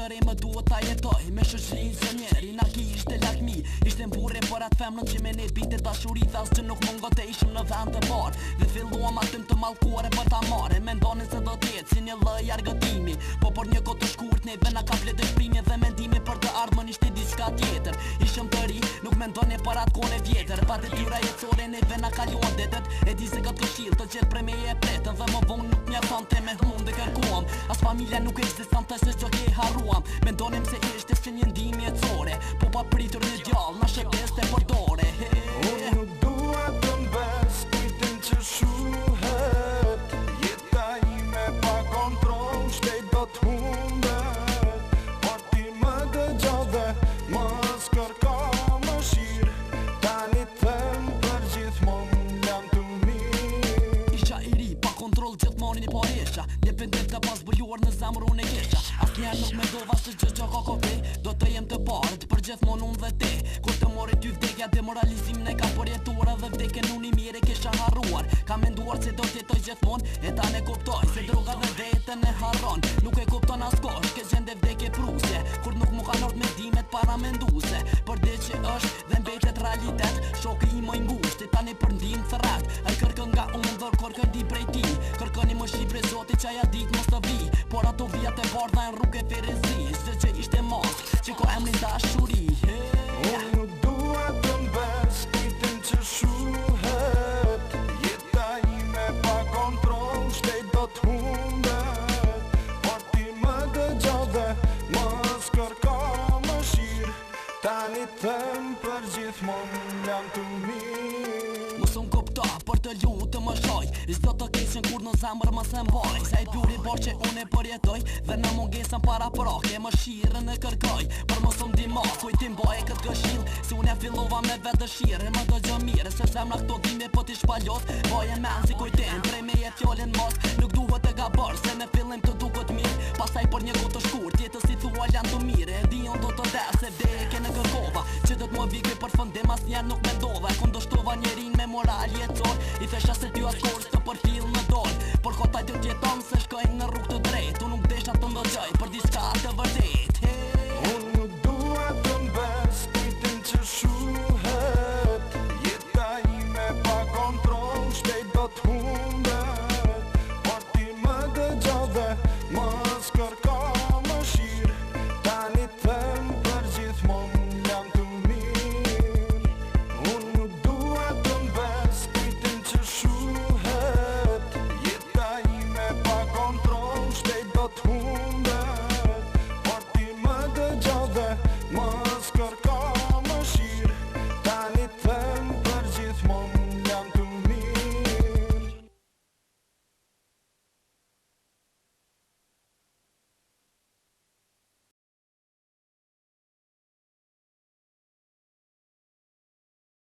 tëri më duhet ta jetoj me shoqërinë se njeri na ki ishte lakmi. Ishte mburre për atë femnën që me net binte dashurit as që nuk mungo të ishim në vend të parë. Dhe filluam atëm të mallkuare për ta marrë. Mendonin se do t'jetë si një lloj argëtimi, po për një kohë të shkurt neve na ka flet dëshpërimi dhe mendimi për të ardhmen ishte diçka tjetër. Ishim të ri, nuk mendonin për atë kohën e vjetër. Pa detyra jetësore neve na kaluan detet. E di se këtë këshill të qetë për me e pretën dhe më vonë nuk mjaftonte me hundë kërkuam. As familja nuk ekzistonte se çdo ke harruam. Mendonim se ishte si një ndihmë jetësore, po pa pritur një djallë na shëteste për dore. Unë nuk dua të mbes kujtën që shuhet. Jeta ime pa kontrol shpejt do t'humbet. Por ti më dëgjove, mos kërko mëshirë. Tani them për gjithmonë jam të mirë. Isha i ri, pa kontrol gjithmonin i poresha. Një pendet ka pas bëlluar në zemër unë e kesha. Asnjëherë nuk mendova se gjë që ka kopi do të jem të parët për gjithmonë unë dhe te. Kur të mori ty vdekja demoralizimin e ka përjetuar dhe vdekjen unë i mire kesha harruar. Ka menduar se do t'jetoj gjithmonë e ta ne kuptoj se droga dhe vetën e harron. Nuk e kupton askush ke gjende vdekje prusje kur nuk mu kanë ardhur mendimet para menduse. Për det që është dhe mbetet realitet, shoku i më i ngushtë tani për ndim thrat. Ai kërkon nga unë dhe kërkon di prej ti. Kërkoni më shqipre zoti që aja dit mos të vi. Por ato vijat e bardha në rrugë e ferezi. Çdo që ishte mos që ko emrin dashuri. Unë nuk dua të mbes kujtën që shuhet. Jeta ime pa kontrol shpejt do t'humbet. Por ti më dëgjove, mos kërko mëshirë. Tani them për gjithmonë jam të mirë. Mos unë kupta për të lutë më shoj. S'do të keqen kur në zemër më se mbaj. Sa i pjuri bor që unë e përjetoj dhe në mungesën para prake më shirën e kërkoj. Për mos unë dima kujtim baje këtë këshill. Si unë e fillova me vetë dëshirë më do gjë mire se zemra këto dhime po t'i shpalot. Baje men si kujtim prej me e fjallin mos. Nuk duhet të gabër se në fillim të duket mirë. Pastaj për një kohë të shkurt jetës si thua janë të mire. E di unë do të des se vdekje në kërkova që do të më vike për fundim asnjëherë nuk mendova. Kundështova njerin me moral jetësor. I thesha se ty as kors të përfill në dorë. Por kotaj të tjeton se shkojnë në rrugë të drejtë. Unë nuk desha të ndëgjoj për diçka të vërtet. Unë